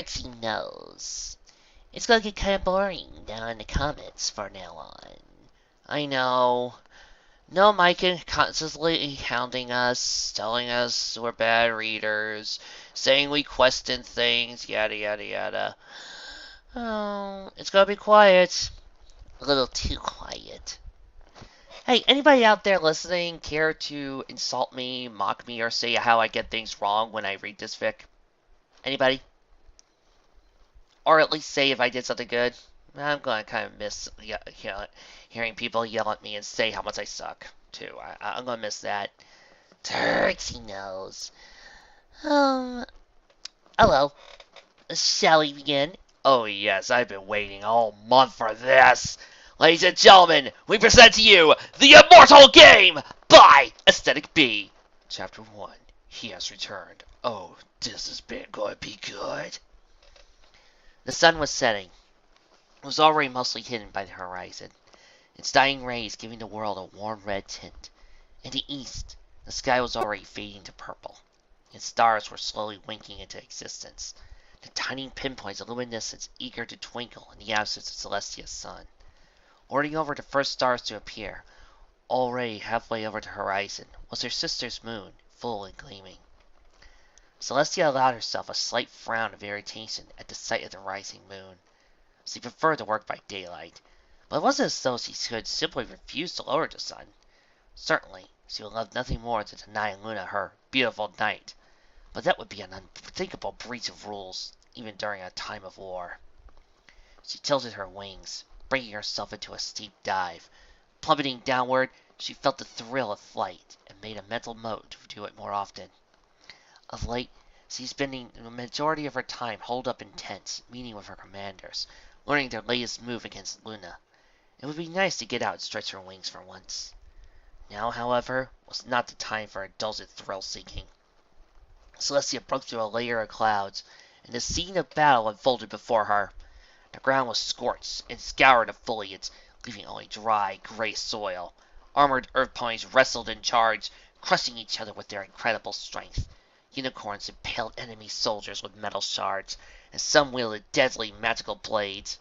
Turksy knows. It's gonna get kind of boring down in the comments from now on. I know. No, Micah constantly hounding us, telling us we're bad readers, saying we question things, yada yada yada. Oh, it's gonna be quiet. A little too quiet. Hey, anybody out there listening care to insult me, mock me, or say how I get things wrong when I read this fic? Anybody? Or at least say if I did something good? I'm gonna kind of miss hearing people yell at me and say how much I suck, too. I'm gonna miss that. Turksy knows. Hello. Shall we begin? Oh yes, I've been waiting all month for this. Ladies and gentlemen, we present to you the Immortal game by Aesthetic B. Chapter 1. He has returned. Oh, this has been going to be good. The sun was setting. It was already mostly hidden by the horizon, its dying rays giving the world a warm red tint. In the east, the sky was already fading to purple, and stars were slowly winking into existence, the tiny pinpoints of luminescence eager to twinkle in the absence of Celestia's sun. Ordering over the first stars to appear, already halfway over the horizon, was her sister's moon, full and gleaming. Celestia allowed herself a slight frown of irritation at the sight of the rising moon. She preferred to work by daylight, but it wasn't as though she could simply refuse to lower the sun. Certainly, she would love nothing more than to deny Luna her beautiful night, but that would be an unthinkable breach of rules, even during a time of war. She tilted her wings, bringing herself into a steep dive. Plummeting downward, she felt the thrill of flight, and made a mental note to do it more often. Of late, she's spending the majority of her time holed up in tents, meeting with her commanders, learning their latest move against Luna. It would be nice to get out and stretch her wings for once. Now, however, was not the time for indulgent thrill-seeking. Celestia broke through a layer of clouds, and the scene of battle unfolded before her. The ground was scorched and scoured of foliage, leaving only dry, gray soil. Armored earth ponies wrestled and charged, crushing each other with their incredible strength. Unicorns impaled enemy soldiers with metal shards, and some wielded deadly magical blades.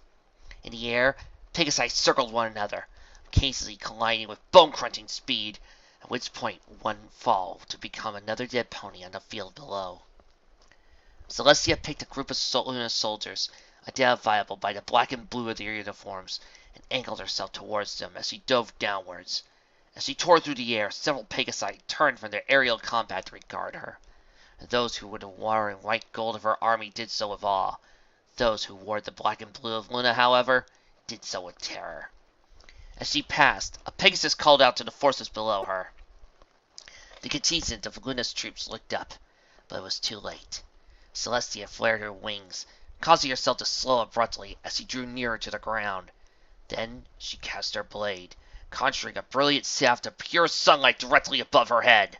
In the air, Pegasi circled one another, occasionally colliding with bone-crunching speed, at which point one fall to become another dead pony on the field below. Celestia picked a group of Luna soldiers, identifiable by the black and blue of their uniforms, and angled herself towards them as she dove downwards. As she tore through the air, several Pegasi turned from their aerial combat to regard her. Those who wore the war and white gold of her army did so with awe. Those who wore the black and blue of Luna, however, did so with terror. As she passed, a Pegasus called out to the forces below her. The contingent of Luna's troops looked up, but it was too late. Celestia flared her wings, causing herself to slow abruptly as she drew nearer to the ground. Then she cast her blade, conjuring a brilliant shaft of pure sunlight directly above her head.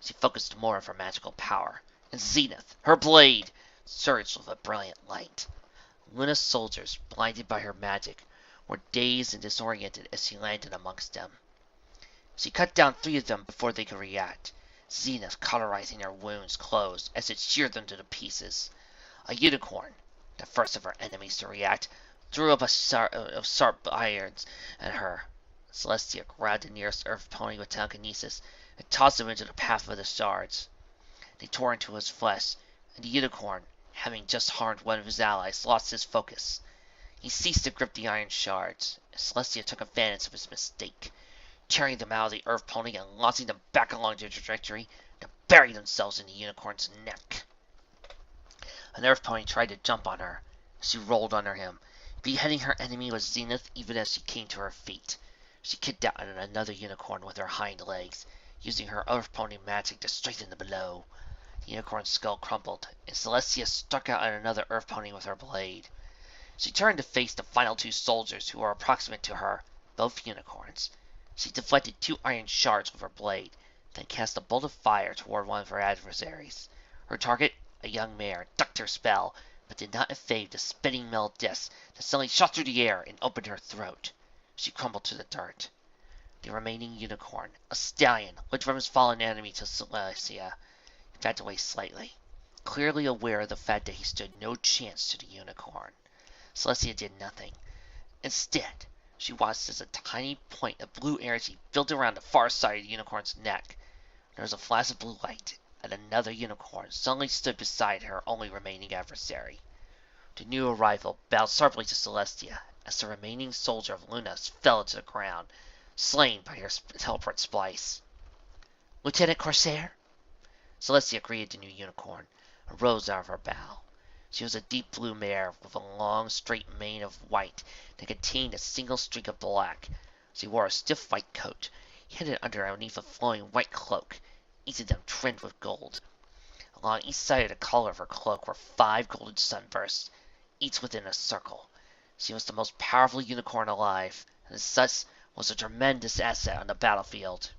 She focused more of her magical power, and Zenith, her blade, surged with a brilliant light. Luna's soldiers, blinded by her magic, were dazed and disoriented as she landed amongst them. She cut down 3 of them before they could react, Zenith cauterizing their wounds closed as it sheared them to pieces. A unicorn, the first of her enemies to react, threw up of sharp irons at her. Celestia grabbed the nearest earth pony with telekinesis and tossed him into the path of the shards. They tore into his flesh, and the unicorn, having just harmed one of his allies, lost his focus. He ceased to grip the iron shards, and Celestia took advantage of his mistake, tearing them out of the earth pony and launching them back along their trajectory to bury themselves in the unicorn's neck. An earth pony tried to jump on her. She rolled under him, beheading her enemy with Zenith even as she came to her feet. She kicked out at another unicorn with her hind legs, using her earth pony magic to straighten the blow. The unicorn's skull crumpled, and Celestia struck out at another earth pony with her blade. She turned to face the final 2 soldiers who were approximate to her, both unicorns. She deflected 2 iron shards with her blade, then cast a bolt of fire toward one of her adversaries. Her target, a young mare, ducked her spell, but did not evade the spinning metal disc that suddenly shot through the air and opened her throat. She crumbled to the dirt. The remaining unicorn, a stallion, looked from his fallen enemy to Celestia. He backed away slightly. clearly aware of the fact that he stood no chance to the unicorn. Celestia did nothing. Instead, she watched as a tiny point of blue energy built around the far side of the unicorn's neck. There was a flash of blue light, and another unicorn suddenly stood beside her only remaining adversary. The new arrival bowed sharply to Celestia as the remaining soldier of Luna fell to the ground, slain by her teleport splice. Lieutenant Corsair? Celestia greeted the new unicorn and rose out of her bow. She was a deep blue mare with a long, straight mane of white that contained a single streak of black. She wore a stiff white coat, hidden underneath a flowing white cloak, each of them trimmed with gold. Along each side of the collar of her cloak were 5 golden sunbursts, each within a circle. She was the most powerful unicorn alive, and as such was a tremendous asset on the battlefield.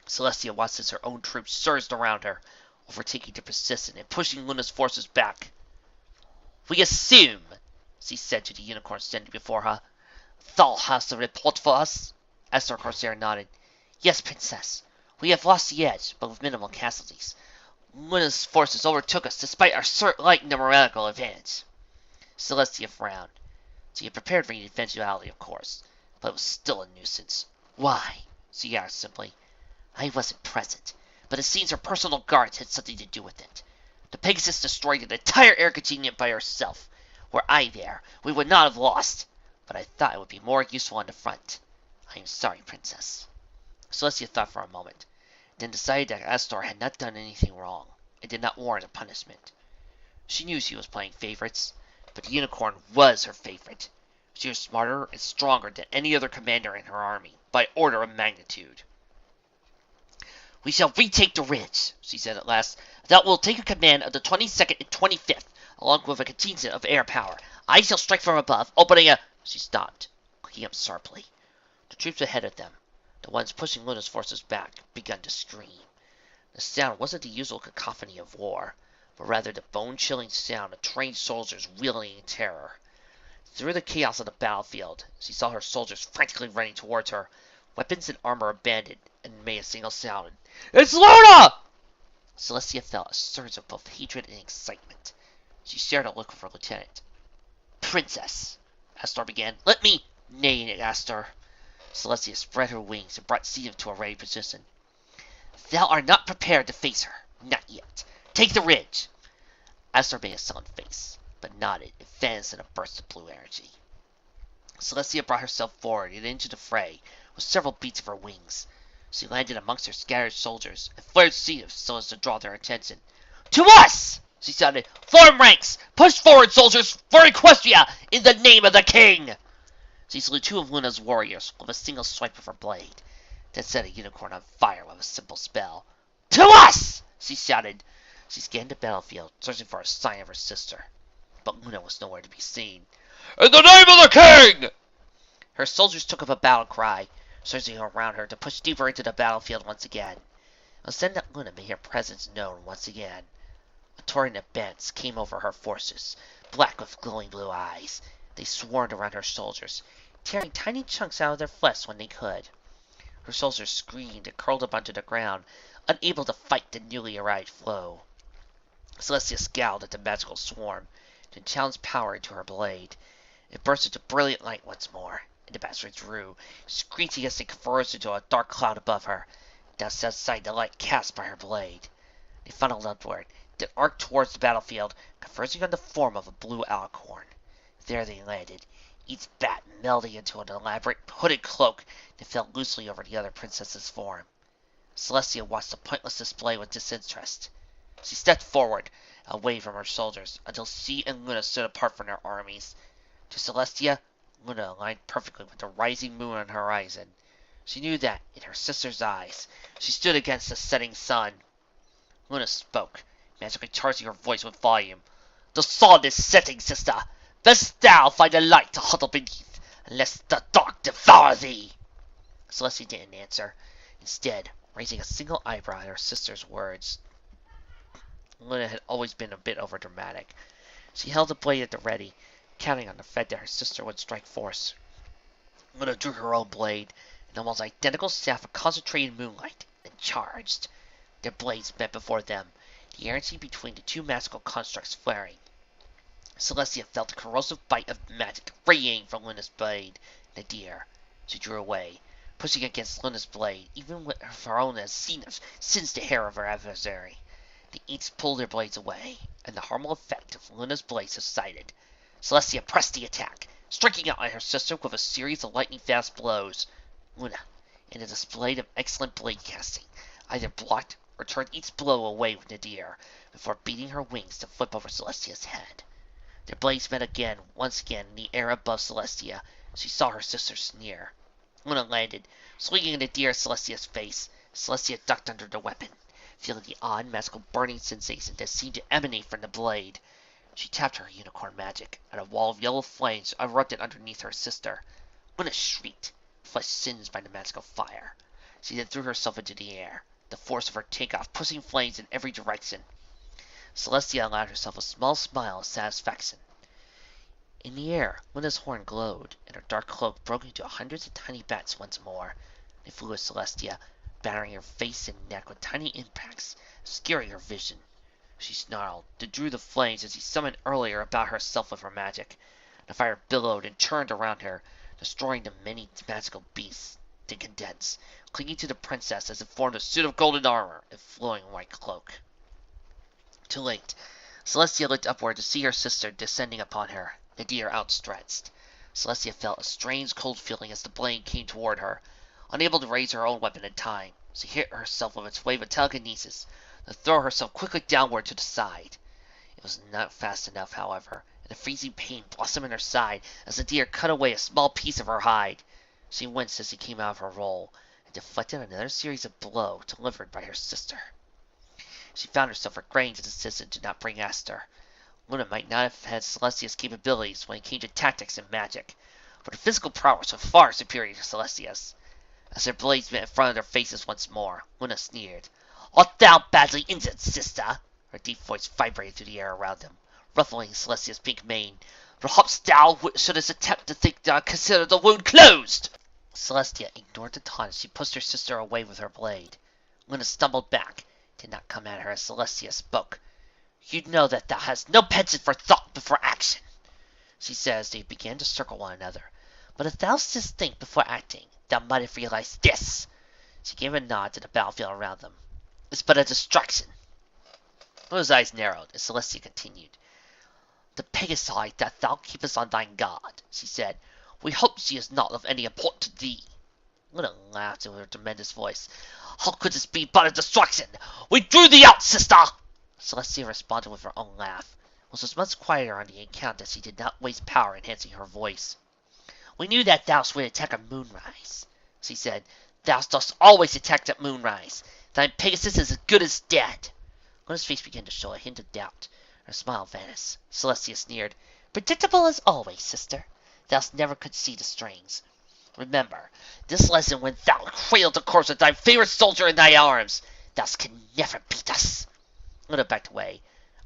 Celestia watched as her own troops surged around her, overtaking the persistent and pushing Luna's forces back. "We assume," she said to the unicorn standing before her, "thou hast a report for us?" Esther Corsair nodded. "Yes, Princess. We have lost the edge, but with minimal casualties. Luna's forces overtook us despite our slight numerical advantage." Celestia frowned. She had prepared for the eventuality, of course, but it was still a nuisance. "Why?" she asked simply. "I wasn't present, but it seems her personal guards had something to do with it. The Pegasus destroyed an entire air contingent by herself. Were I there, we would not have lost, but I thought it would be more useful on the front. I am sorry, Princess." Celestia thought for a moment, then decided that Astor had not done anything wrong, and did not warrant a punishment. She knew she was playing favorites, but the unicorn was her favorite. She was smarter and stronger than any other commander in her army, by order of magnitude. "We shall retake the ridge," she said at last. "That will take a command of the 22nd and 25th, along with a contingent of air power. I shall strike from above, opening a—" She stopped, looking up sharply. The troops ahead of them, the ones pushing Luna's forces back, began to scream. The sound wasn't the usual cacophony of war, but rather the bone-chilling sound of trained soldiers wheeling in terror. Through the chaos of the battlefield, she saw her soldiers frantically running towards her, weapons and armor abandoned, and made a single sound. "It's Luna!" Celestia felt a surge of both hatred and excitement. She shared a look with her lieutenant. "Princess," Astor began. "Let me—" "Nay, Astor." Celestia spread her wings and brought Steve to a ready position. "Thou art not prepared to face her. Not yet. Take the ridge." Astor made a sullen face, but nodded and vanished in a burst of blue energy. Celestia brought herself forward and into the fray with several beats of her wings. She landed amongst her scattered soldiers and flared Steve so as to draw their attention. "To us!" she shouted. "Form ranks! Push forward, soldiers, for Equestria, in the name of the king!" She slew 2 of Luna's warriors with a single swipe of her blade, then set a unicorn on fire with a simple spell. "To us!" she shouted. She scanned the battlefield, searching for a sign of her sister, but Luna was nowhere to be seen. "In the name of the king!" Her soldiers took up a battle cry, surging around her to push deeper into the battlefield once again. It was then that Luna made her presence known once again. A torrent of bats came over her forces, black with glowing blue eyes. They swarmed around her soldiers, tearing tiny chunks out of their flesh when they could. Her soldiers screamed and curled up onto the ground, unable to fight the newly arrived foe. Celestia scowled at the magical swarm, then challenged power into her blade. It burst into brilliant light once more, and the bats withdrew, screeching as they converged into a dark cloud above her, just outside the light cast by her blade. They funneled upward, then arced towards the battlefield, converging on the form of a blue alicorn. There they landed, each bat melding into an elaborate hooded cloak that fell loosely over the other princess's form. Celestia watched the pointless display with disinterest. She stepped forward, away from her soldiers, until she and Luna stood apart from their armies. To Celestia, Luna aligned perfectly with the rising moon on the horizon. She knew that, in her sister's eyes, she stood against the setting sun. Luna spoke, magically charging her voice with volume. "The sun is setting, sister. Best thou find a light to huddle beneath, lest the dark devour thee." Celestia didn't answer, instead raising a single eyebrow at her sister's words. Luna had always been a bit overdramatic. She held the blade at the ready, counting on the fact that her sister would strike force. Luna drew her own blade, an almost identical staff of concentrated moonlight, and charged. Their blades met before them, the energy between the two magical constructs flaring. Celestia felt a corrosive bite of magic radiating from Luna's blade. Nadir. She drew away, pushing against Luna's blade, even with her own as singed the hair of her adversary. The inks pulled their blades away, and the harmful effect of Luna's blade subsided. Celestia pressed the attack, striking out at her sister with a series of lightning-fast blows. Luna, in a display of excellent blade casting, either blocked or turned each blow away with Nadir, before beating her wings to flip over Celestia's head. Their blades met once again in the air above Celestia. She saw her sister sneer. Luna landed, swinging Nadir at Celestia's face. Celestia ducked under the weapon, feeling the odd, magical burning sensation that seemed to emanate from the blade. She tapped her unicorn magic, and a wall of yellow flames erupted underneath her sister. Luna shrieked, flesh singed by the magical fire. She then threw herself into the air, the force of her takeoff pushing flames in every direction. Celestia allowed herself a small smile of satisfaction. In the air, Luna's horn glowed, and her dark cloak broke into hundreds of tiny bats once more. They flew at Celestia, battering her face and neck with tiny impacts, scaring her vision. She snarled, then drew the flames as he summoned earlier about herself with her magic. The fire billowed and churned around her, destroying the many magical beasts. They condensed, clinging to the princess as it formed a suit of golden armor and flowing white cloak. Too late. Celestia looked upward to see her sister descending upon her, Nadir outstretched. Celestia felt a strange cold feeling as the blade came toward her. Unable to raise her own weapon in time, she hit herself with its wave of telekinesis, to throw herself quickly downward to the side. It was not fast enough, however, and a freezing pain blossomed in her side as the deer cut away a small piece of her hide. She winced as she came out of her roll, and deflected another series of blows delivered by her sister. She found herself regretting the decision to not bring Esther. Luna might not have had Celestia's capabilities when it came to tactics and magic, but her physical prowess was far superior to Celestia's. As their blades met in front of their faces once more, Luna sneered. "Art thou badly injured, sister?" Her deep voice vibrated through the air around them, ruffling Celestia's pink mane. "Perhaps thou shouldst attempt to consider the wound closed!" Celestia ignored the taunt as she pushed her sister away with her blade. Luna stumbled back, did not come at her as Celestia spoke. "You know that thou hast no penchant for thought before action," she said as they began to circle one another. "But if thou didst think before acting, thou might have realized this." She gave a nod to the battlefield around them. "It's but a distraction." Luna's eyes narrowed as Celestia continued. "The Pegasi that thou keepest on thine guard," she said. "We hope she is not of any import to thee." Luna laughed in her tremendous voice. "How could this be but a distraction? We drew thee out, sister!" Celestia responded with her own laugh, which was much quieter on the account that she did not waste power enhancing her voice. "We knew that thou would attack at moonrise," she said. "Thou dost always attack at moonrise. Thine Pegasus is as good as dead." Luna's face began to show a hint of doubt. Her smile vanished. Celestia sneered. "Predictable as always, sister. Thou never could see the strings. Remember this lesson when thou cradled the corpse of thy favorite soldier in thy arms. Thou can never beat us." Luna backed away,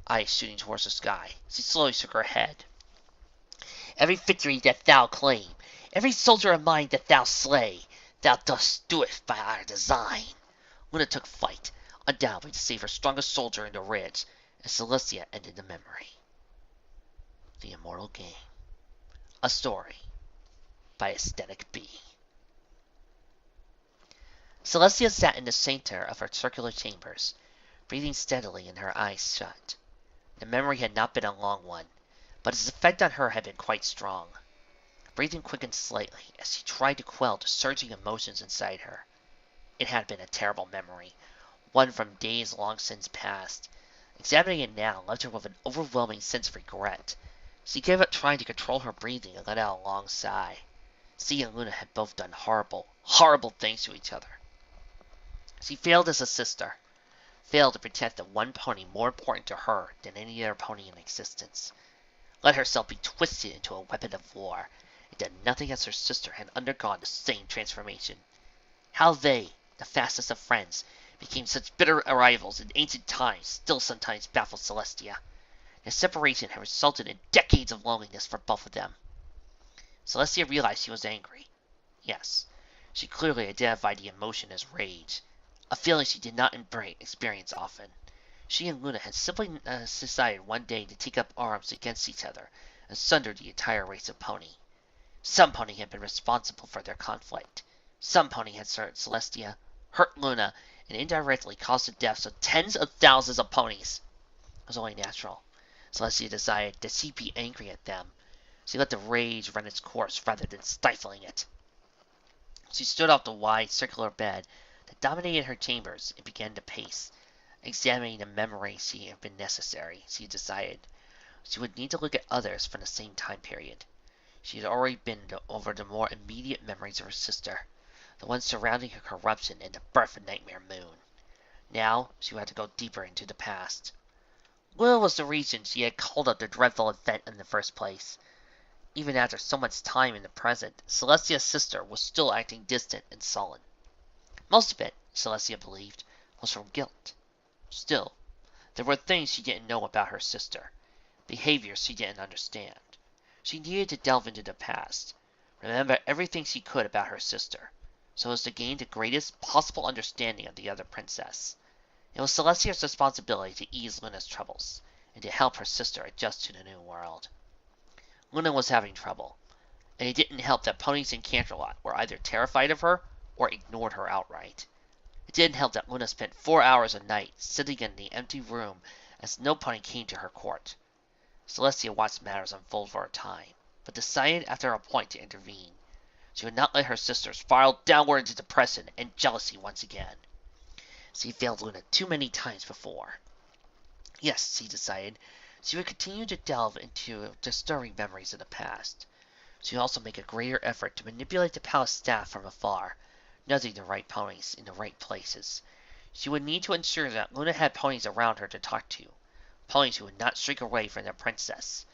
eyes shooting towards the sky. She slowly shook her head. "Every victory that thou claim, every soldier of mine that thou slay, thou dost do it by our design." Luna took flight, undoubtedly to save her strongest soldier in the ridge, and Celestia ended the memory. The Immortal Game. A story by Aesthetic B. Celestia sat in the center of her circular chambers, breathing steadily and her eyes shut. The memory had not been a long one, but its effect on her had been quite strong. Breathing quickened slightly as she tried to quell the surging emotions inside her. It had been a terrible memory, one from days long since past. Examining it now left her with an overwhelming sense of regret. She gave up trying to control her breathing and let out a long sigh. She and Luna had both done horrible, horrible things to each other. She failed as a sister, failed to protect the one pony more important to her than any other pony in existence. Let herself be twisted into a weapon of war, and done nothing as her sister had undergone the same transformation. How they, the fastest of friends, became such bitter rivals in ancient times still sometimes baffled Celestia. Their separation had resulted in decades of loneliness for both of them. Celestia realized she was angry. Yes, she clearly identified the emotion as rage, a feeling she did not experience often. She and Luna had simply decided one day to take up arms against each other and sunder the entire race of pony. Some pony had been responsible for their conflict. Some pony had started Celestia, hurt Luna, and indirectly caused the deaths of tens of thousands of ponies. It was only natural. Celestia decided that she'd be angry at them. She let the rage run its course rather than stifling it. She stood off the wide, circular bed that dominated her chambers and began to pace, examining the memories she had been necessary. She decided she would need to look at others from the same time period. She had already been over the more immediate memories of her sister, the ones surrounding her corruption and the birth of Nightmare Moon. Now she had to go deeper into the past. Luna was the reason she had called up the dreadful event in the first place. Even after so much time in the present, Celestia's sister was still acting distant and sullen. Most of it, Celestia believed, was from guilt. Still, there were things she didn't know about her sister, behaviors she didn't understand. She needed to delve into the past, remember everything she could about her sister, so as to gain the greatest possible understanding of the other princess. It was Celestia's responsibility to ease Luna's troubles, and to help her sister adjust to the new world. Luna was having trouble, and it didn't help that ponies in Canterlot were either terrified of her or ignored her outright. It didn't help that Luna spent 4 hours a night sitting in the empty room as no pony came to her court. Celestia watched matters unfold for a time, but decided after a point to intervene. She would not let her sister spiral downward into depression and jealousy once again. She failed Luna too many times before. Yes, she decided, she would continue to delve into disturbing memories of the past. She would also make a greater effort to manipulate the palace staff from afar, nudging the right ponies in the right places. She would need to ensure that Luna had ponies around her to talk to, ponies who would not shrink away from their princess.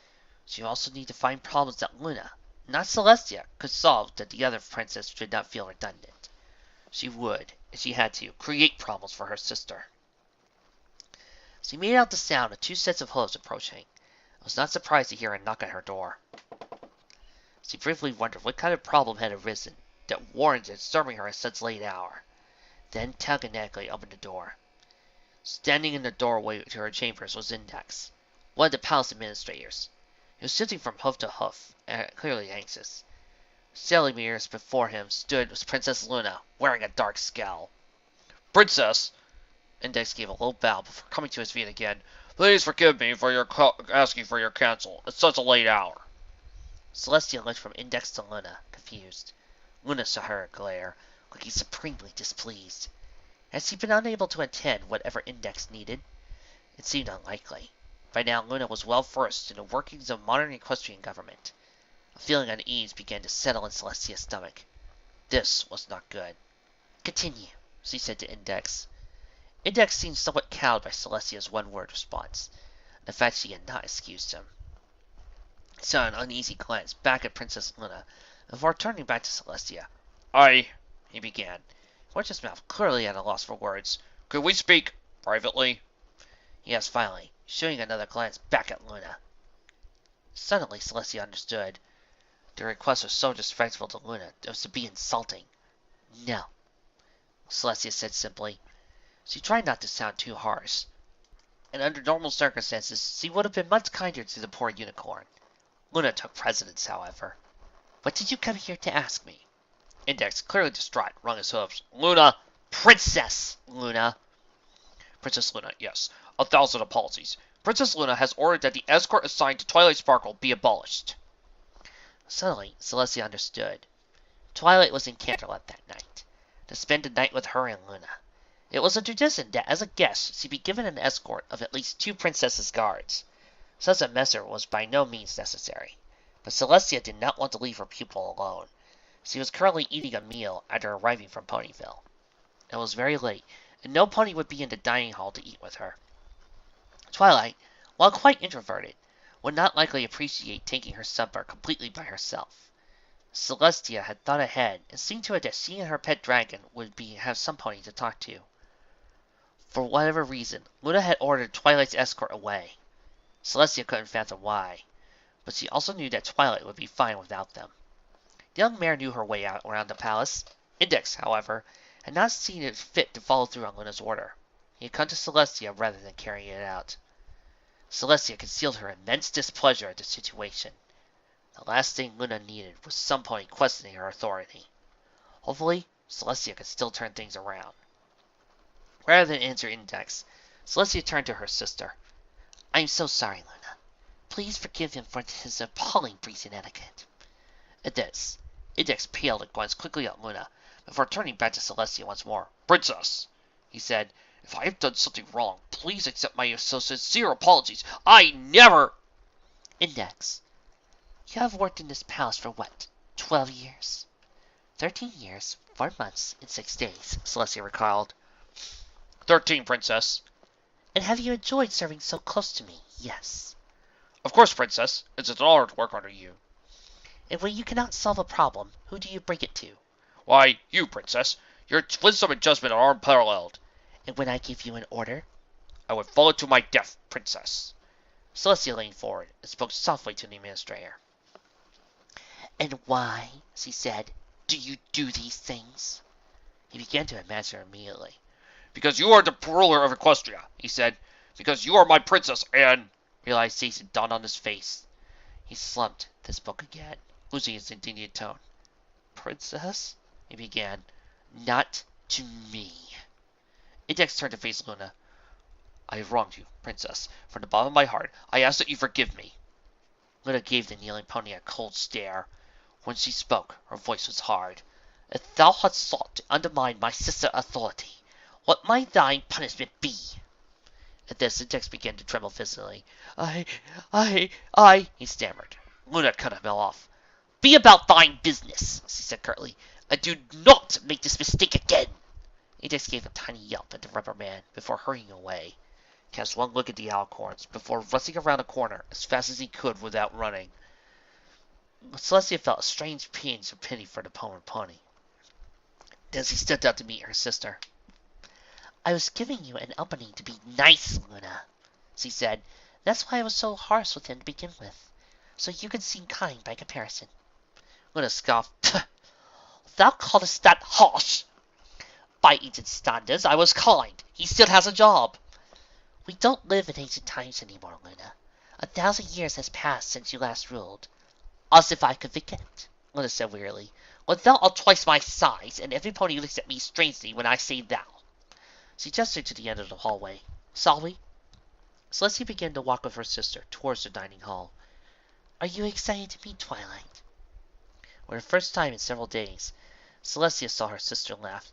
She would also need to find problems that Luna, not Celestia, could solve that the other princess should not feel redundant. She would, if she had to, create problems for her sister. She made out the sound of 2 sets of hooves approaching. I was not surprised to hear a knock at her door. She briefly wondered what kind of problem had arisen that warranted disturbing her at such late hour, then telekinetically opened the door. Standing in the doorway to her chambers was Index, one of the palace administrators. He was shifting from hoof to hoof, clearly anxious. Sailing mirrors before him stood Princess Luna, wearing a dark scowl. Princess! Index gave a low bow before coming to his feet again. Please forgive me for asking for your counsel at such a late hour. Celestia looked from Index to Luna, confused. Luna saw her glare, looking supremely displeased. Had she been unable to attend whatever Index needed? It seemed unlikely. By now Luna was well versed in the workings of modern equestrian government. A feeling of unease began to settle in Celestia's stomach. This was not good. Continue, she said to Index. Index seemed somewhat cowed by Celestia's one-word response. The fact she had not excused him. He saw an uneasy glance back at Princess Luna before turning back to Celestia. He began. He watched his mouth, clearly at a loss for words. Could we speak privately? He asked finally, shooting another glance back at Luna. Suddenly Celestia understood. The request was so disrespectful to Luna, it was to be insulting. No, Celestia said simply. She tried not to sound too harsh, and under normal circumstances she would have been much kinder to the poor unicorn. Luna took precedence, however. What did you come here to ask me? Index, clearly distraught, wrung his hooves. Luna! Princess Luna! Princess Luna, yes. 1,000 apologies. Princess Luna has ordered that the escort assigned to Twilight Sparkle be abolished. Suddenly, Celestia understood. Twilight was in Canterlot that night, to spend the night with her and Luna. It was a tradition that, as a guest, she be given an escort of at least 2 princesses' guards. Such a measure was by no means necessary, but Celestia did not want to leave her pupil alone. She was currently eating a meal after arriving from Ponyville. It was very late, and no pony would be in the dining hall to eat with her. Twilight, while quite introverted, would not likely appreciate taking her supper completely by herself. Celestia had thought ahead, and seen to it that she and her pet dragon would have some pony to talk to. For whatever reason, Luna had ordered Twilight's escort away. Celestia couldn't fathom why, but she also knew that Twilight would be fine without them. The young mare knew her way out around the palace. Index, however, had not seen it fit to follow through on Luna's order. He had come to Celestia rather than carrying it out. Celestia concealed her immense displeasure at the situation. The last thing Luna needed was some pony questioning her authority. Hopefully, Celestia could still turn things around. Rather than answer Index, Celestia turned to her sister. I am so sorry, Luna. Please forgive him for his appalling breezing etiquette. At this, Index paled and glanced quickly at Luna, before turning back to Celestia once more. Princess, he said, if I have done something wrong, please accept my so sincere apologies. I never... Index, you have worked in this palace for what, 12 years? 13 years, 4 months, and 6 days, Celestia recalled. 13, Princess. And have you enjoyed serving so close to me? Yes. Of course, Princess. It's an honor to work under you. And when you cannot solve a problem, who do you bring it to? Why, you, Princess. Your wisdom and judgment are unparalleled. And when I give you an order? I would follow to my death, Princess. Celestia leaned forward and spoke softly to the administrator. And why, she said, do you do these things? He began to imagine her immediately. Because you are the ruler of Equestria, he said. Because you are my princess, and... Realization dawned on his face. He slumped this book again, losing his indignant tone. Princess? He began. Not to me. Index turned to face Luna. I have wronged you, Princess. From the bottom of my heart, I ask that you forgive me. Luna gave the kneeling pony a cold stare. When she spoke, her voice was hard. If thou hadst sought to undermine my sister's authority, what might thy punishment be? At this, Index began to tremble physically. He stammered. Luna cut him off. Be about thine business, she said curtly, and do not make this mistake again. Index gave a tiny yelp at the rubber man before hurrying away. Cast one look at the Alcorns before rushing around a corner as fast as he could without running. Celestia felt a strange pinch of pity for the pony. Then she stepped out to meet her sister. I was giving you an opening to be nice, Luna, she said. That's why I was so harsh with him to begin with, so you could seem kind by comparison. Luna scoffed. Thou callest that harsh? By ancient standards, I was kind. He still has a job. We don't live in ancient times anymore, Luna. 1,000 years has passed since you last ruled. As if I could forget, Luna said wearily. When thou art twice my size, and every pony looks at me strangely when I say thou. She gestured to the end of the hallway. Shall we? Celestia began to walk with her sister towards the dining hall. Are you excited to meet Twilight? For the first time in several days, Celestia saw her sister laugh.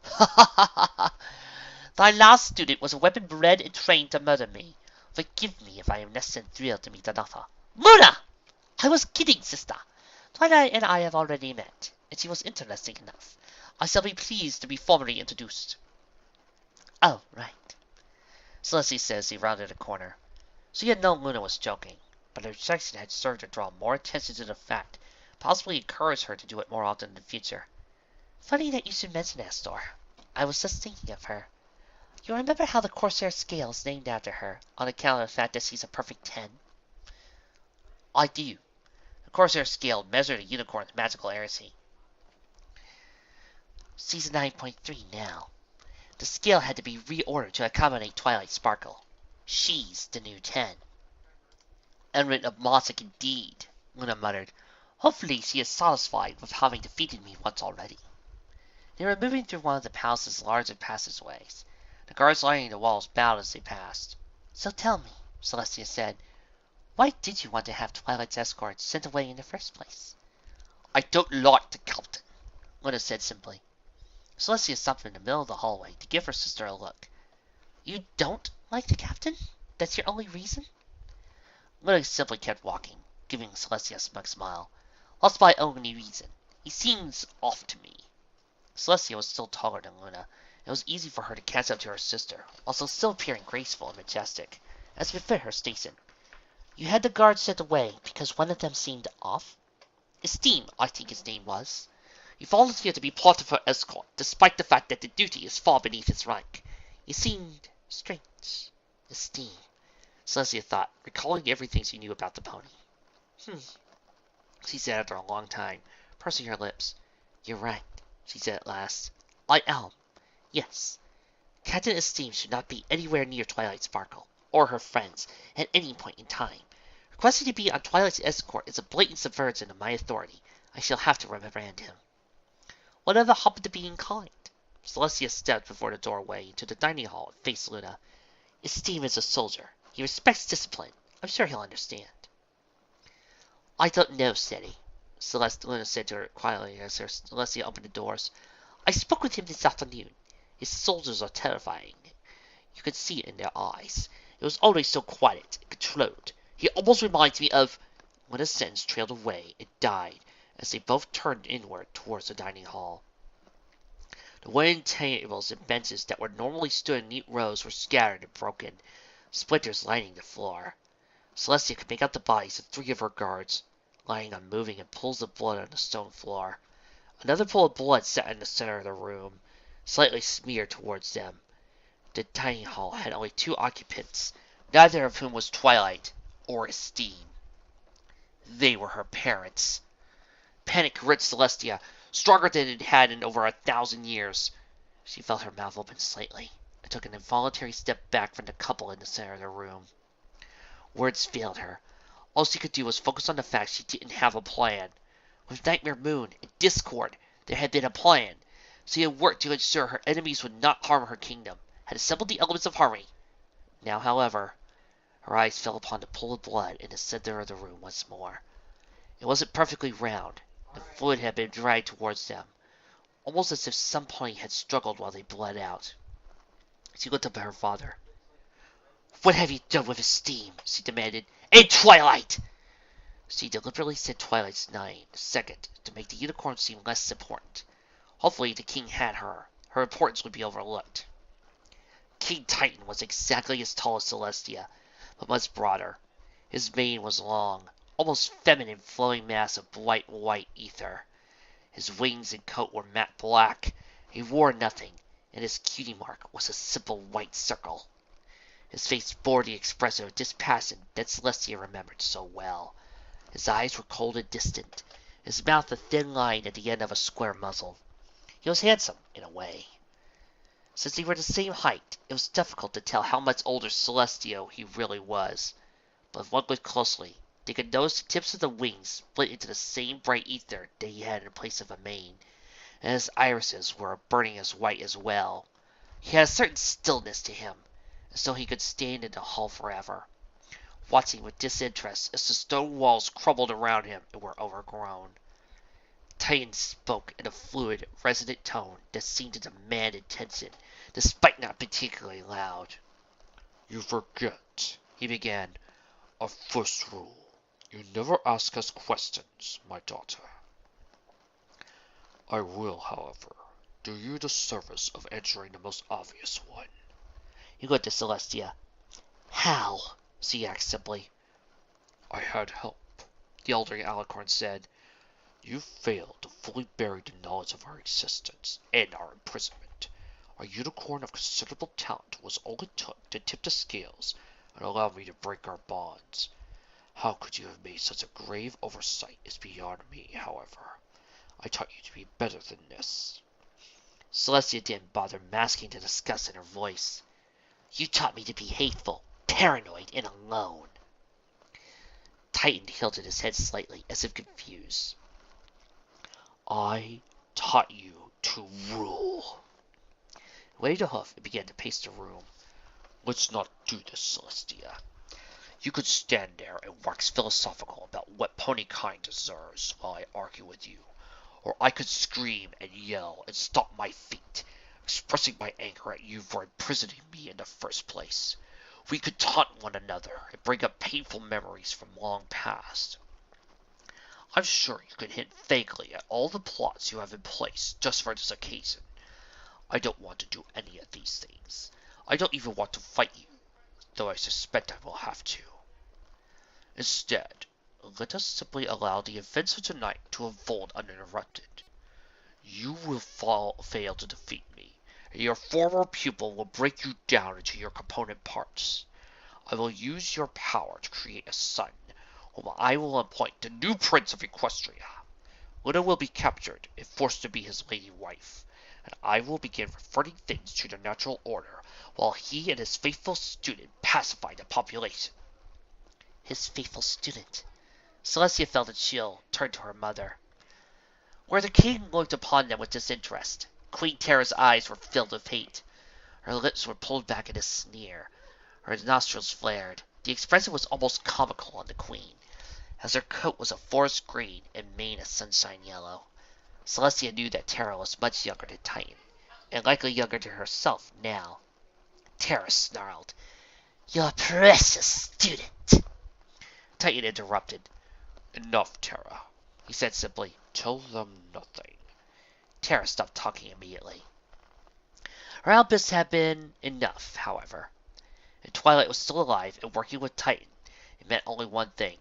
Thy last student was a weapon bred and trained to murder me. Forgive me if I am less than thrilled to meet another. Luna! I was kidding, sister. Twilight and I have already met, and she was interesting enough. I shall be pleased to be formally introduced. Oh, right. Celestia said as he rounded a corner. She had known Luna was joking, but her rejection had served to draw more attention to the fact, possibly encourage her to do it more often in the future. Funny that you should mention Astor. I was just thinking of her. You remember how the Corsair scale is named after her, on account of the fact that she's a perfect 10? I do. The Corsair scale measured a unicorn's magical heresy. She's a 9.3 now. The scale had to be reordered to accommodate Twilight Sparkle. She's the new 10. Eminent of Mossack indeed, Luna muttered. Hopefully she is satisfied with having defeated me once already. They were moving through one of the palace's larger passageways. The guards lining the walls bowed as they passed. So tell me, Celestia said, why did you want to have Twilight's escort sent away in the first place? I don't like the captain, Luna said simply. Celestia stopped in the middle of the hallway to give her sister a look. You don't like the captain? That's your only reason? Luna simply kept walking, giving Celestia a smug smile. That's my only reason. He seems off to me. Celestia was still taller than Luna. It was easy for her to catch up to her sister, also still appearing graceful and majestic, as befit her station. You had the guards sent away because one of them seemed off? Esteem, I think his name was. He volunteered to be part of her escort, despite the fact that the duty is far beneath his rank. He seemed strange. Esteem, Celestia thought, recalling everything she knew about the pony. She said after a long time, pursing her lips. You're right, she said at last. I am. Yes. Captain Esteem should not be anywhere near Twilight Sparkle, or her friends, at any point in time. Requesting to be on Twilight's escort is a blatant subversion of my authority. I shall have to reprimand him. Whatever happened to being kind? Celestia stepped before the doorway into the dining hall and faced Luna. Esteem is a soldier. He respects discipline. I'm sure he'll understand. I don't know, Steady, Luna said to her quietly as Celestia opened the doors. I spoke with him this afternoon. His soldiers are terrifying. You could see it in their eyes. It was always so quiet and controlled. He almost reminds me of... When a sentence trailed away, it died, as they both turned inward towards the dining hall. The wooden tables and benches that were normally stood in neat rows were scattered and broken, splinters lining the floor. Celestia could make out the bodies of 3 of her guards, lying unmoving in pools of blood on the stone floor. Another pool of blood sat in the center of the room, slightly smeared towards them. The dining hall had only 2 occupants, neither of whom was Twilight or Esteem. They were her parents. Panic gripped Celestia, stronger than it had in over 1,000 years. She felt her mouth open slightly, and took an involuntary step back from the couple in the center of the room. Words failed her. All she could do was focus on the fact she didn't have a plan. With Nightmare Moon and Discord, there had been a plan. She had worked to ensure her enemies would not harm her kingdom, had assembled the elements of harmony. Now, however, her eyes fell upon the pool of blood in the center of the room once more. It wasn't perfectly round. The fluid had been dragged towards them, almost as if some pony had struggled while they bled out. She looked up at her father. What have you done with Esteem? She demanded. And Twilight! She deliberately said Twilight's name, the second, to make the unicorn seem less important. Hopefully the king had her. Her importance would be overlooked. King Titan was exactly as tall as Celestia, but much broader. His mane was long, almost feminine flowing mass of bright white ether. His wings and coat were matte black. He wore nothing, and his cutie mark was a simple white circle. His face bore the expression of dispassion that Celestia remembered so well. His eyes were cold and distant, his mouth a thin line at the end of a square muzzle. He was handsome, in a way. Since they were the same height, it was difficult to tell how much older Celestio he really was. But if one looked closely, they could notice the tips of the wings split into the same bright ether that he had in place of a mane, and his irises were burning as white as well. He had a certain stillness to him, as though he could stand in the hall forever, watching with disinterest as the stone walls crumbled around him and were overgrown. Titan spoke in a fluid, resonant tone that seemed to demand attention, despite not particularly loud. You forget, he began, our first rule. You never ask us questions, my daughter. I will, however, do you the service of answering the most obvious one. He looked at Celestia. How? She asked simply. I had help, the elder Alicorn said. You failed to fully bury the knowledge of our existence and our imprisonment. A unicorn of considerable talent was all it took to tip the scales and allow me to break our bonds. How could you have made such a grave oversight is beyond me, however. I taught you to be better than this. Celestia didn't bother masking the disgust in her voice. You taught me to be hateful, paranoid, and alone. Titan tilted his head slightly, as if confused. I taught you to rule. He waved a hoof and began to pace the room. Let's not do this, Celestia. You could stand there and wax philosophical about what ponykind deserves while I argue with you. Or I could scream and yell and stomp my feet, expressing my anger at you for imprisoning me in the first place. We could taunt one another and bring up painful memories from long past. I'm sure you can hint vaguely at all the plots you have in place just for this occasion. I don't want to do any of these things. I don't even want to fight you, though I suspect I will have to. Instead, let us simply allow the events of tonight to unfold uninterrupted. You will fail to defeat me, and your former pupil will break you down into your component parts. I will use your power to create a son, whom I will appoint the new prince of Equestria. Luna will be captured and forced to be his lady wife, and I will begin reverting things to their natural order, while he and his faithful student pacify the population. His faithful student. Celestia felt a chill, turned to her mother. Where the king looked upon them with disinterest, Queen Terra's eyes were filled with hate. Her lips were pulled back in a sneer. Her nostrils flared. The expression was almost comical on the queen, as her coat was a forest green and mane a sunshine yellow. Celestia knew that Terra was much younger than Titan, and likely younger than herself now. Terra snarled, "Your precious student!" Titan interrupted. "Enough, Terra," he said simply. "Tell them nothing." Terra stopped talking immediately. Her outbursts had been enough, however. And Twilight was still alive and working with Titan. It meant only one thing.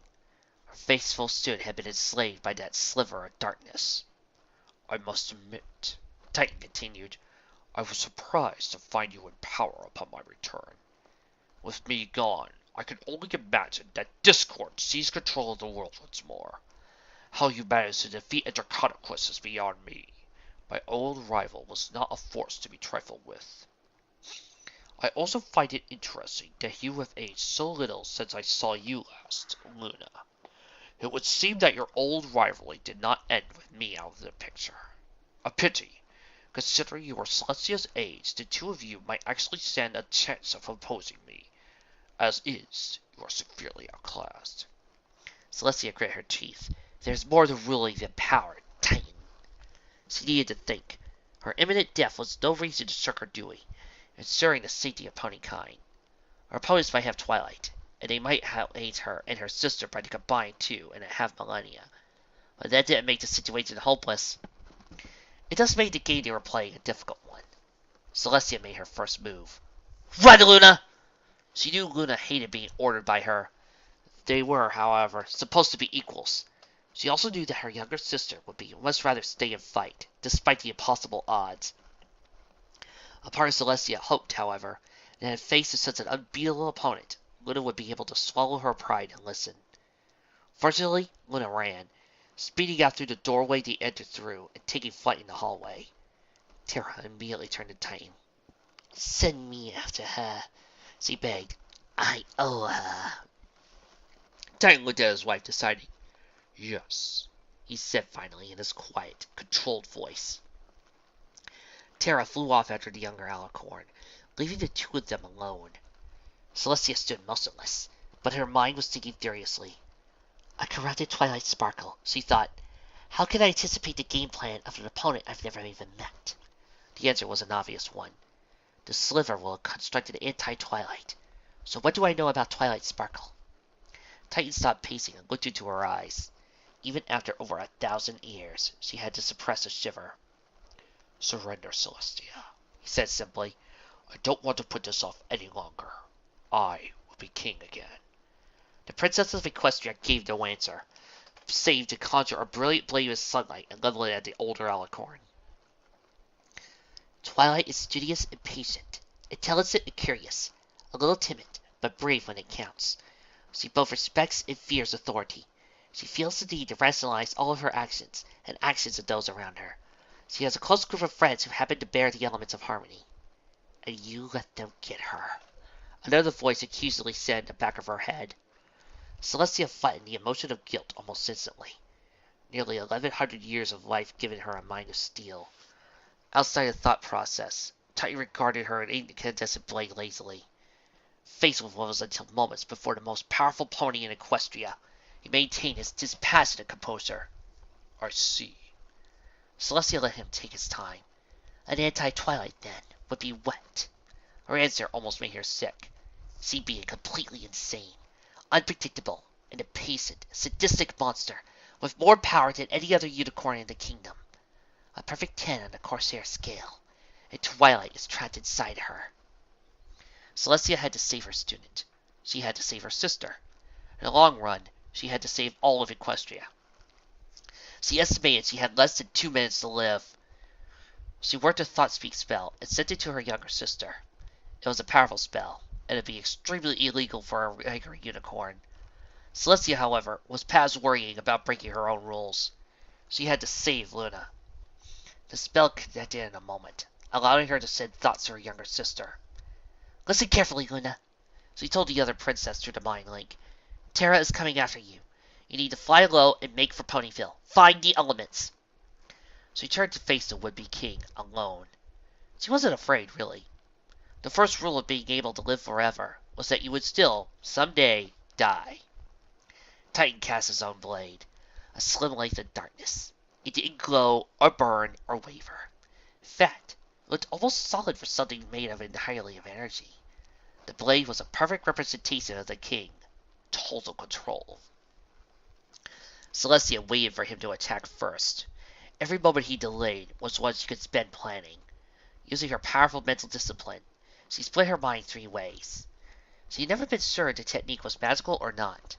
Her faithful student had been enslaved by that sliver of darkness. "I must admit," Titan continued, "I was surprised to find you in power upon my return. With me gone, I could only imagine that discord seized control of the world once more. How you managed to defeat Interconquest is beyond me. My old rival was not a force to be trifled with. I also find it interesting that you have aged so little since I saw you last, Luna. It would seem that your old rivalry did not end with me out of the picture. A pity. Considering you are Celestia's age, the two of you might actually stand a chance of opposing me. As is, you are severely outclassed." Celestia grit her teeth. There's more to ruling than power, Titan. She needed to think. Her imminent death was no reason to shirk her duty, ensuring the safety of ponykind. Her opponents might have Twilight, and they might hate her and her sister by the combined 2.5 millennia. But that didn't make the situation hopeless. It does make the game they were playing a difficult one. Celestia made her first move. "Run, Luna!" She knew Luna hated being ordered by her. They were, however, supposed to be equals. She also knew that her younger sister would much rather stay and fight, despite the impossible odds. A part of Celestia hoped, however, that in face of such an unbeatable opponent, Luna would be able to swallow her pride and listen. Fortunately, Luna ran, speeding out through the doorway they entered through and taking flight in the hallway. Terra immediately turned to Titan. "Send me after her," she begged. "I owe her." Titan looked at his wife, deciding. "Yes," he said finally in his quiet, controlled voice. Terra flew off after the younger alicorn, leaving the two of them alone. Celestia stood motionless, but her mind was thinking furiously. "I corrupted Twilight Sparkle," she thought. "How can I anticipate the game plan of an opponent I've never even met?" The answer was an obvious one. The Sliver will have constructed anti-Twilight. So what do I know about Twilight Sparkle? Titan stopped pacing and looked into her eyes. Even after over 1,000 years, she had to suppress a shiver. "Surrender, Celestia," he said simply. "I don't want to put this off any longer. I will be king again." The Princess of Equestria gave no answer, save to conjure a brilliant blade of sunlight and level it at the older alicorn. "Twilight is studious and patient, intelligent and curious, a little timid, but brave when it counts. She both respects and fears authority. She feels the need to rationalize all of her actions and actions of those around her. She has a close group of friends who happen to bear the elements of harmony. And you let them get her," another voice accusingly said in the back of her head. Celestia flattened the emotion of guilt almost instantly. Nearly 1,100 years of life given her a mind of steel. Outside the thought process, Titan regarded her incandescent blade lazily. Faced with what was until moments before the most powerful pony in Equestria, he maintained his dispassionate composure. "I see." Celestia let him take his time. An anti-Twilight, then, would be what? Her answer almost made her sick. She'd be completely insane, unpredictable, and a patient, sadistic monster with more power than any other unicorn in the kingdom. A perfect 10 on the Corsair scale, and Twilight is trapped inside her. Celestia had to save her student. She had to save her sister. In the long run, she had to save all of Equestria. She estimated she had less than 2 minutes to live. She worked a thought speak spell and sent it to her younger sister. It was a powerful spell, and it'd be extremely illegal for a regular unicorn. Celestia, however, was past worrying about breaking her own rules. She had to save Luna. The spell connected in a moment, allowing her to send thoughts to her younger sister. Listen carefully, Luna. She told the other princess through the mind link. Terra is coming after you. You need to fly low and make for Ponyville. Find the elements. She turned to face the would-be king, alone. She wasn't afraid, really. The first rule of being able to live forever was that you would still, someday, die. Titan cast his own blade, a slim length of darkness. It didn't glow, or burn, or waver. In fact, it looked almost solid for something made of entirely of energy. The blade was a perfect representation of the king. Total control. Celestia waited for him to attack first. Every moment he delayed was one she could spend planning. Using her powerful mental discipline, she split her mind 3 ways. She had never been sure if the technique was magical or not.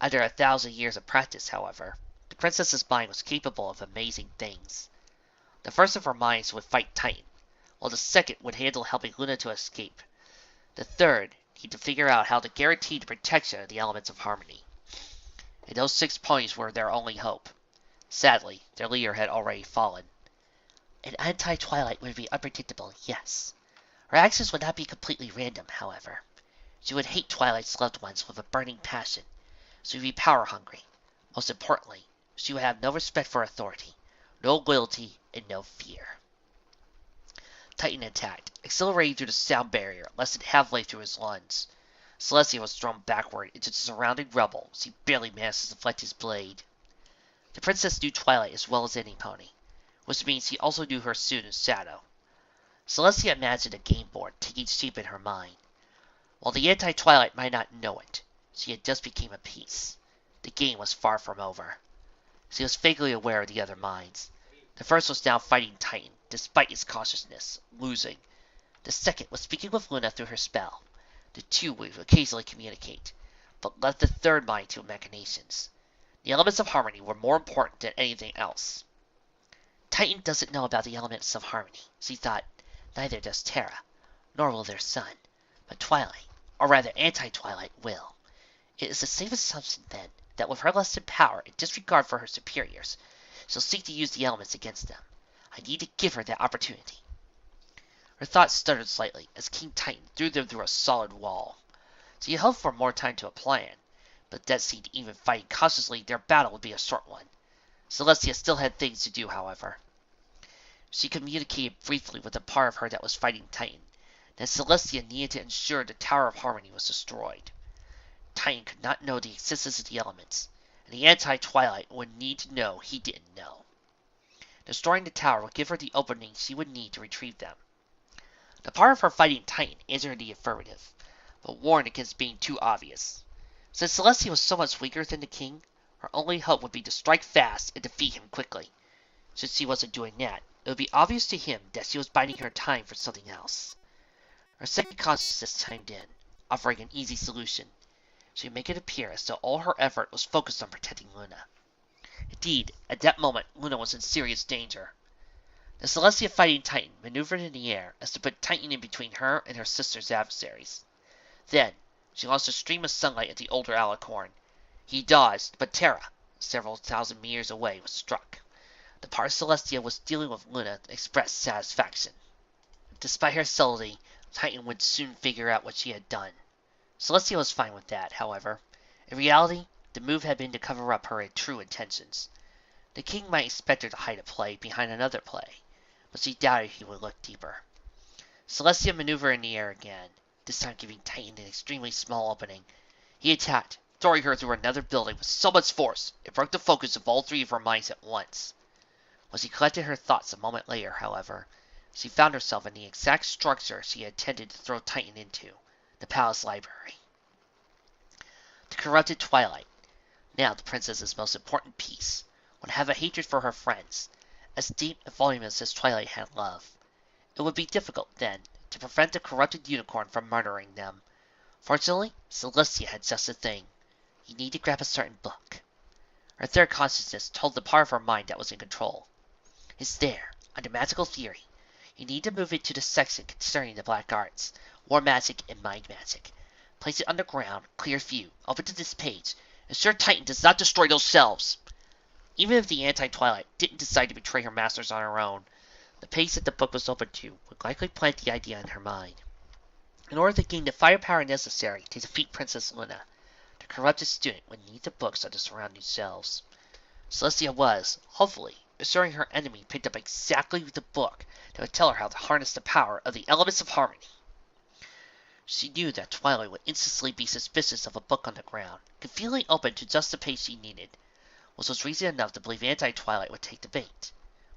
After 1,000 years of practice, however, the princess's mind was capable of amazing things. The first of her minds would fight Titan, while the second would handle helping Luna to escape. The third needed to figure out how to guarantee the protection of the elements of harmony. And those 6 ponies were their only hope. Sadly, their leader had already fallen. An anti-Twilight would be unpredictable, yes. Her actions would not be completely random, however. She would hate Twilight's loved ones with a burning passion. She would be power-hungry. Most importantly, she would have no respect for authority, no loyalty, and no fear. Titan attacked, accelerating through the sound barrier less than halfway through his lunge. Celestia was thrown backward into the surrounding rubble as he barely managed to deflect his blade. The princess knew Twilight as well as any pony, which means he also knew her student's shadow. Celestia imagined a game board taking shape in her mind. While the anti-Twilight might not know it, she had just become a piece. The game was far from over. She was vaguely aware of the other minds. The first was now fighting Titan, despite his cautiousness, losing. The second was speaking with Luna through her spell. The two would occasionally communicate, but left the third mind to machinations. The elements of harmony were more important than anything else. Titan doesn't know about the elements of harmony, she thought. Neither does Terra, nor will their son. But Twilight, or rather anti-Twilight, will. It is a safe assumption, then, that with her lessened power and disregard for her superiors, she'll seek to use the elements against them. I need to give her that opportunity. Her thoughts stuttered slightly as King Titan threw them through a solid wall. She had hoped for more time to plan, but that seemed even fighting cautiously their battle would be a short one. Celestia still had things to do, however. She communicated briefly with the part of her that was fighting Titan, that Celestia needed to ensure the Tower of Harmony was destroyed. Titan could not know the existence of the elements, and the anti-Twilight would need to know he didn't know. Destroying the tower would give her the opening she would need to retrieve them. The part of her fighting Titan answered in the affirmative, but warned against being too obvious. Since Celestia was so much weaker than the king, her only hope would be to strike fast and defeat him quickly. Since she wasn't doing that, it would be obvious to him that she was biding her time for something else. Her second consciousness chimed in, offering an easy solution. She would make it appear as though all her effort was focused on protecting Luna. Indeed, at that moment, Luna was in serious danger. The Celestia fighting Titan maneuvered in the air as to put Titan in between her and her sister's adversaries. Then, she launched a stream of sunlight at the older alicorn. He dodged, but Terra, several thousand meters away, was struck. The part Celestia was dealing with Luna expressed satisfaction. Despite her subtlety, Titan would soon figure out what she had done. Celestia was fine with that, however. In reality, the move had been to cover up her true intentions. The king might expect her to hide a play behind another play, but she doubted he would look deeper. Celestia maneuvered in the air again, this time giving Titan an extremely small opening. He attacked, throwing her through another building with so much force it broke the focus of all 3 of her minds at once. When she collected her thoughts a moment later, however, she found herself in the exact structure she had intended to throw Titan into, the palace library. The corrupted Twilight, now the princess's most important piece, would have a hatred for her friends, as deep and voluminous as Twilight had love. It would be difficult, then, to prevent the corrupted unicorn from murdering them. Fortunately, Celestia had just the thing. You need to grab a certain book. Her third consciousness told the part of her mind that was in control. It's there, under magical theory. You need to move it to the section concerning the black arts, war magic, and mind magic. Place it underground, clear view, open to this page. Ensure Titan does not destroy those shelves. Even if the anti-Twilight didn't decide to betray her masters on her own, The page that the book was open to would likely plant the idea in her mind. In order to gain the firepower necessary to defeat Princess Luna, the corrupted student would need the books on the surrounding shelves. Celestia was, hopefully, assuring her enemy picked up exactly the book that would tell her how to harness the power of the elements of harmony. She knew that Twilight would instantly be suspicious of a book on the ground, conveniently open to just the page she needed, which was reason enough to believe Anti-Twilight would take the bait.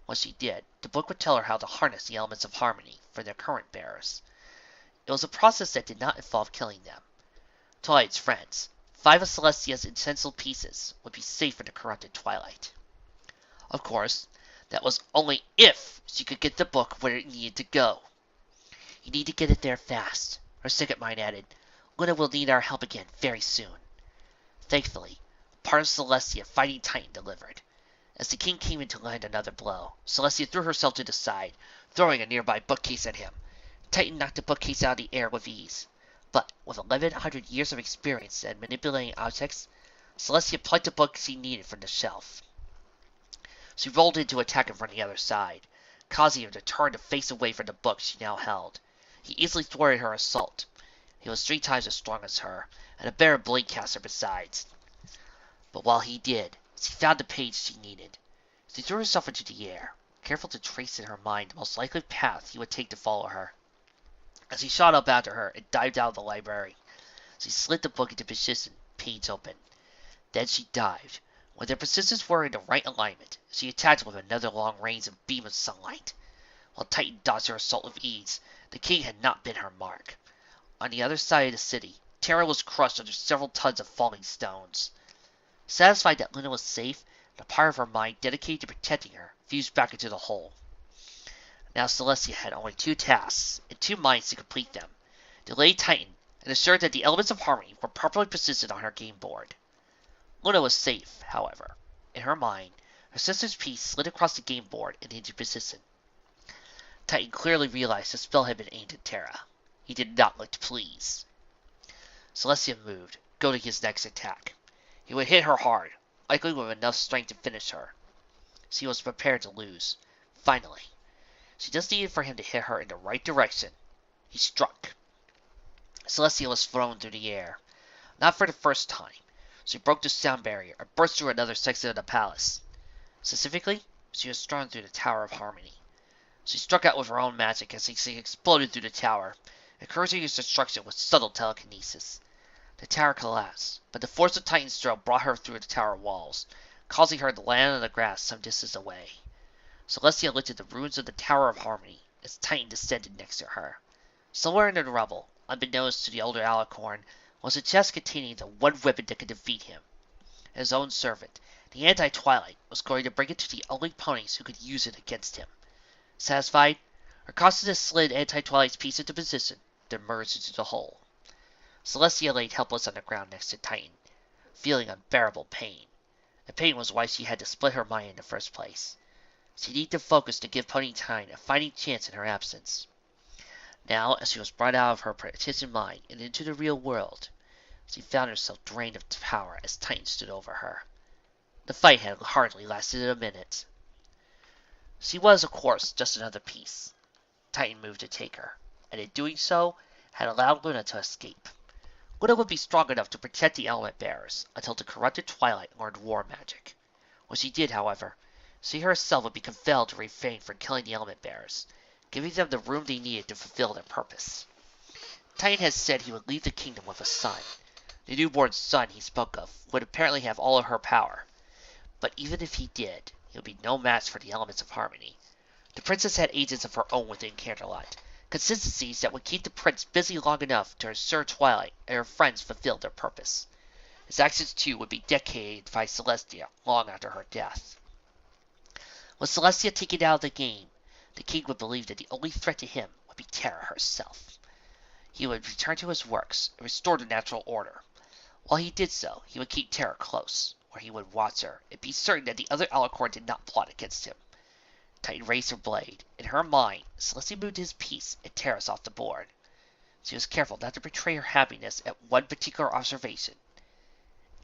Once she did, the book would tell her how to harness the elements of harmony for their current bearers. It was a process that did not involve killing them. Twilight's friends, 5 of Celestia's essential pieces, would be safe in the corrupted Twilight. Of course, that was only if she could get the book where it needed to go. You need to get it there fast, her second mind added. Luna will need our help again very soon. Thankfully, part of Celestia fighting Titan delivered. As the king came in to land another blow, Celestia threw herself to the side, throwing a nearby bookcase at him. Titan knocked the bookcase out of the air with ease. But with 1,100 years of experience at manipulating objects, Celestia plucked the book she needed from the shelf. She rolled in to attack him from the other side, causing him to turn to face away from the book she now held. He easily thwarted her assault. He was 3 times as strong as her, and a better blade caster besides. But while he did, she found the page she needed. She threw herself into the air, careful to trace in her mind the most likely path he would take to follow her. As he shot up after her and dived out of the library, she slid the book into position, page open. Then she dived. When their positions were in the right alignment, she attacked with another long range of beam of sunlight. While Titan dodged her assault with ease, the king had not been her mark. On the other side of the city, Terra was crushed under several tons of falling stones. Satisfied that Luna was safe, the part of her mind dedicated to protecting her fused back into the whole. Now Celestia had only 2 tasks, and 2 minds to complete them: delay Titan, and ensure that the elements of harmony were properly positioned on her game board. Luna was safe, however. In her mind, her sister's piece slid across the game board and into position. Titan clearly realized the spell had been aimed at Terra. He did not look pleased. Celestia moved, goading his next attack. He would hit her hard, likely with enough strength to finish her. She was prepared to lose. Finally, she just needed for him to hit her in the right direction. He struck. Celestia was thrown through the air. Not for the first time. She broke the sound barrier and burst through another section of the palace. Specifically, she was thrown through the Tower of Harmony. She struck out with her own magic as she exploded through the tower, encouraging its destruction with subtle telekinesis. The tower collapsed, but the force of Titan's throw brought her through the tower walls, causing her to land on the grass some distance away. Celestia looked at the ruins of the Tower of Harmony as Titan descended next to her. Somewhere in the rubble, unbeknownst to the older Alicorn, was a chest containing the one weapon that could defeat him. His own servant, the Anti-Twilight, was going to bring it to the only ponies who could use it against him. Satisfied, her consciousness slid Anti-Twilight's piece into position, then merged into the whole. Celestia lay helpless on the ground next to Titan, feeling unbearable pain. The pain was why she had to split her mind in the first place. She needed to focus to give ponykind a fighting chance in her absence. Now, as she was brought out of her partitioned mind and into the real world, she found herself drained of power as Titan stood over her. The fight had hardly lasted a minute. She was, of course, just another piece. Titan moved to take her, and in doing so, had allowed Luna to escape. Luna would be strong enough to protect the element bearers until the corrupted Twilight learned war magic. When she did, however, she herself would be compelled to refrain from killing the element bearers, giving them the room they needed to fulfill their purpose. Titan had said he would leave the kingdom with a son. The newborn son he spoke of would apparently have all of her power. But even if he did, he would be no match for the elements of harmony. The princess had agents of her own within Canterlot, consistencies that would keep the prince busy long enough to ensure Twilight and her friends fulfilled their purpose. His actions, too, would be decated by Celestia long after her death. With Celestia taken out of the game, the king would believe that the only threat to him would be Terra herself. He would return to his works and restore the natural order. While he did so, he would keep Terra close, where he would watch her and be certain that the other Alicorn did not plot against him. Titan raised her blade. In her mind, Celestia moved his piece and Terra's off the board. She was careful not to betray her happiness at one particular observation.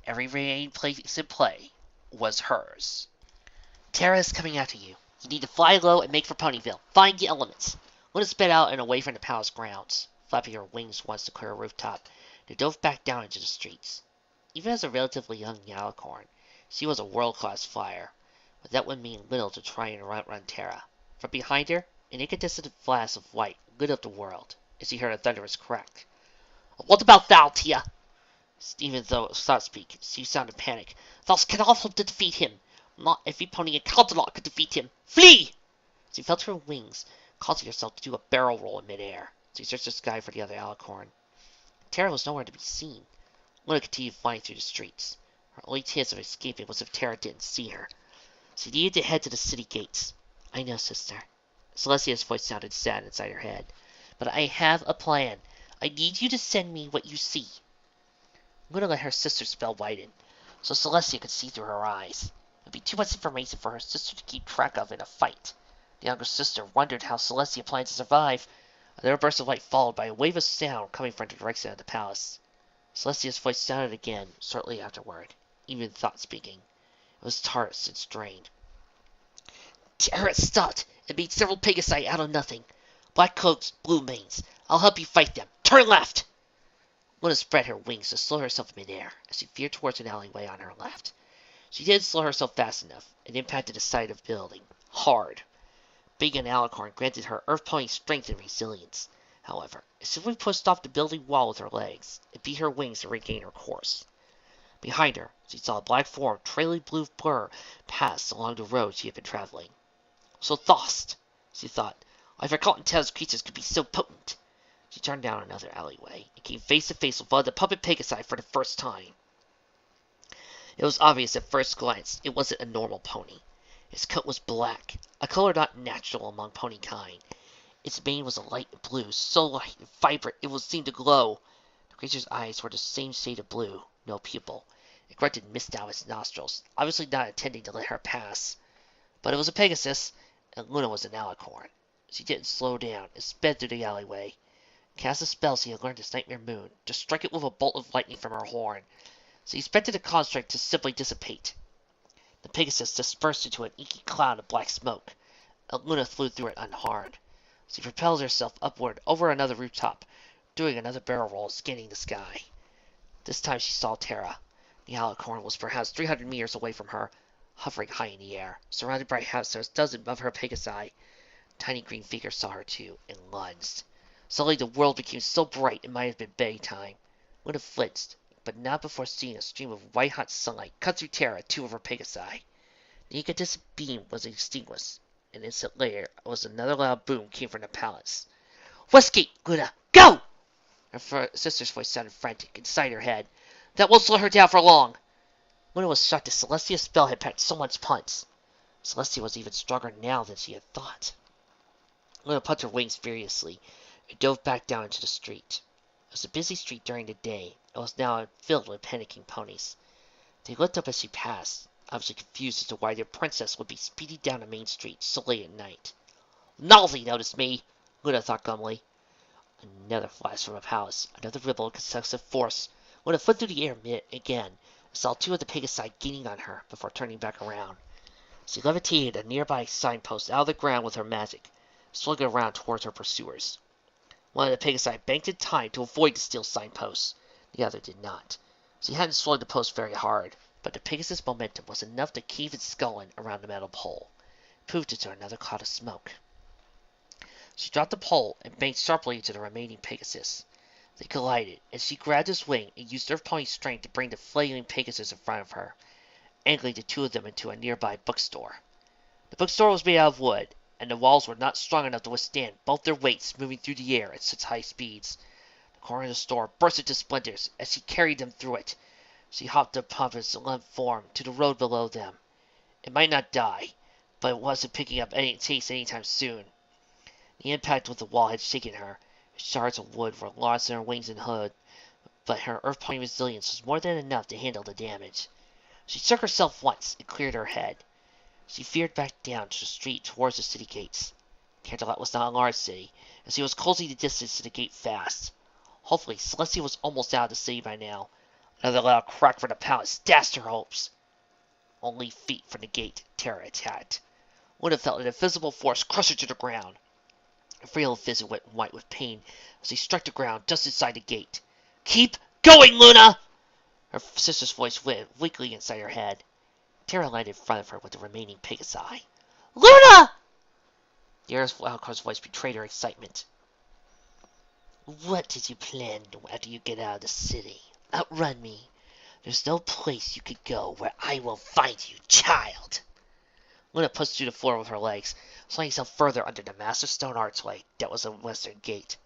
Every remaining place in play was hers. Terra is coming after you. You need to fly low and make for Ponyville. Find the elements. Luna sped out and away from the palace grounds, flapping her wings once to clear a rooftop. They dove back down into the streets. Even as a relatively young Yalicorn, she was a world-class flyer, but that would mean little to try and outrun Terra. From behind her, an incandescent flash of white lit up the world as she heard a thunderous crack. What about thou, Tia? Even though it was not speak, she sounded panic. Thou cannot hope to defeat him. Not every pony in Calderon could defeat him. Flee! She felt her wings, causing herself to do a barrel roll in midair. She searched the sky for the other Alicorn. Terra was nowhere to be seen. Luna continued flying through the streets. Her only chance of escaping was if Terra didn't see her. She needed to head to the city gates. I know, sister. Celestia's voice sounded sad inside her head. But I have a plan. I need you to send me what you see. Luna let her sister's spell widen, so Celestia could see through her eyes. It would be too much information for her sister to keep track of in a fight. The younger sister wondered how Celestia planned to survive. Another burst of light followed by a wave of sound coming from the direction of the palace. Celestia's voice sounded again shortly afterward, even thought speaking. It was terse and strained. Terra stopped and made several Pegasi out of nothing. Black coats, blue manes. I'll help you fight them. Turn left! Luna spread her wings to slow herself in midair as she veered towards an alleyway on her left. She didn't slow herself fast enough and impacted the side of the building. Hard. Being an Alicorn granted her Earth Pony strength and resilience. However, it simply pushed off the building wall with her legs and beat her wings to regain her course. Behind her, she saw a black form trailing blue blur pass along the road she had been traveling. So Thost, she thought. I've forgotten Tell's creatures could be so potent. She turned down another alleyway and came face to face with one of the puppet Pegasi for the first time. It was obvious at first glance it wasn't a normal pony. Its coat was black, a color not natural among ponykind. Its mane was a light blue, so light and vibrant it would seem to glow. The creature's eyes were the same shade of blue, no pupil. It grunted mist out its nostrils, obviously not intending to let her pass. But it was a Pegasus, and Luna was an Alicorn. She didn't slow down and sped through the alleyway. Cast a spell she had learned this Nightmare Moon to strike it with a bolt of lightning from her horn. She expected the construct to simply dissipate. The Pegasus dispersed into an inky cloud of black smoke, and Luna flew through it unharmed. She propelled herself upward over another rooftop, doing another barrel roll, scanning the sky. This time she saw Terra. The Alicorn was perhaps 300 meters away from her, hovering high in the air, surrounded by a dozen of her Pegasi. Tiny green figure saw her too, and lunged. Suddenly the world became so bright it might have been bedtime. Luna flinched, but not before seeing a stream of white-hot sunlight cut through Terra, two of her Pegasi. The incandescent beam was extinguished. An instant later, was another loud boom came from the palace. Westgate, Luna, go! Her sister's voice sounded frantic inside her head. That won't slow her down for long. Luna was shocked that Celestia's spell had packed so much punch. Celestia was even stronger now than she had thought. Luna pumped her wings furiously and dove back down into the street. It was a busy street during the day. It was now filled with panicking ponies. They looked up as she passed, obviously confused as to why their princess would be speeding down the main street so late at night. Nolly noticed me, Luna thought glumly. Another flash from a palace, another ripple of convulsive force. Luna flew through the air again, and saw two of the Pegasi gaining on her before turning back around. She levitated a nearby signpost out of the ground with her magic, swung it around towards her pursuers. One of the Pegasi banked in time to avoid the steel signpost. The other did not. She hadn't swung the post very hard, but the Pegasus' momentum was enough to cave its skull in around the metal pole. It proved into another cloud of smoke. She dropped the pole and banked sharply into the remaining Pegasus. They collided, and she grabbed his wing and used Earth Pony's strength to bring the flailing Pegasus in front of her, angling the two of them into a nearby bookstore. The bookstore was made out of wood, and the walls were not strong enough to withstand both their weights moving through the air at such high speeds. The corner of the store burst into splinters as she carried them through it. She hopped upon its limp form to the road below them. It might not die, but it wasn't picking up any taste anytime soon. The impact with the wall had shaken her. Shards of wood were lost in her wings and hood, but her Earth Pony resilience was more than enough to handle the damage. She shook herself once and cleared her head. She veered back down to the street towards the city gates. Canterlot was not a large city, and she was closing the distance to the gate fast. Hopefully, Celestia was almost out of the city by now. Another loud crack from the palace dashed her hopes. Only feet from the gate, Terra attacked. Luna felt an invisible force crush her to the ground. Her frail face went white with pain as he struck the ground just inside the gate. Keep going, Luna! Her sister's voice went weakly inside her head. Terra landed in front of her with the remaining Pegasi. Luna! The Alcorn's voice betrayed her excitement. What did you plan after you get out of the city? Outrun me. There's no place you could go where I won't find you, child. Luna pushed through the floor with her legs, sliding herself further under the massive stone archway that was the western gate.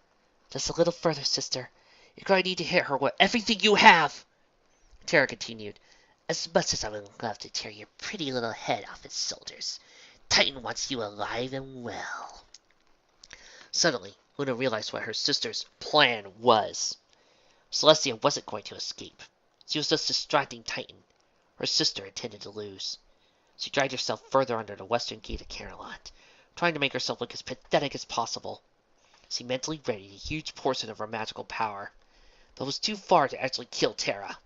Just a little further, sister. You're going to need to hit her with everything you have. Terra continued. As much as I would love to tear your pretty little head off its shoulders, Titan wants you alive and well. Suddenly, Luna realized what her sister's plan was. Celestia wasn't going to escape. She was just distracting Titan. Her sister intended to lose. She dragged herself further under the western gate of Camelot, trying to make herself look as pathetic as possible. She mentally readied a huge portion of her magical power, but was too far to actually kill Terra.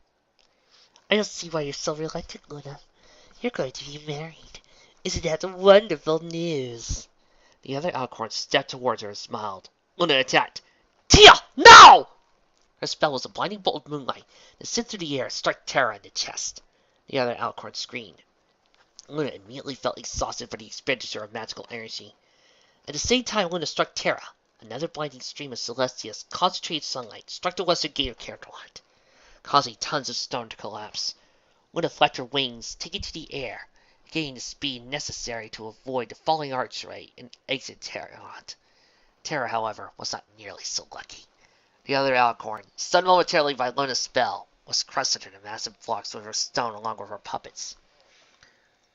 I don't see why you're so reluctant, Luna. You're going to be married. Isn't that wonderful news? The other Alcorn stepped towards her and smiled. Luna attacked. Tia! No! Her spell was a blinding bolt of moonlight that sent through the air and struck Terra in the chest. The other Alcorn screamed. Luna immediately felt exhausted for the expenditure of magical energy. At the same time Luna struck Terra, another blinding stream of Celestia's concentrated sunlight struck the western gate of Camelot, causing tons of stone to collapse. Luna flapped her wings, taking to the air, gaining the speed necessary to avoid the falling archway and exit Camelot. Terra, however, was not nearly so lucky. The other Alcorn, stunned momentarily by Luna's spell, was crushed into massive blocks with her stone along with her puppets.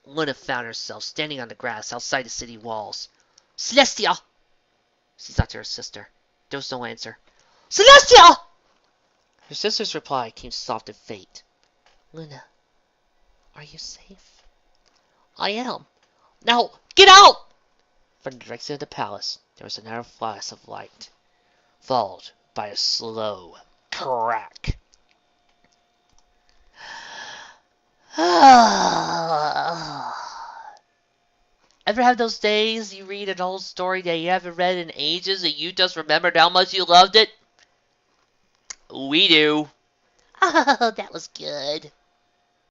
Luna found herself standing on the grass outside the city walls. Celestia! She thought to her sister. There was no answer. Celestia! Her sister's reply came soft and faint. Luna, are you safe? I am. Now, get out! From the direction of the palace, there was another flash of light, followed by a slow crack. Ever have those days you read an old story that you haven't read in ages and you just remembered how much you loved it? We do. Oh, that was good.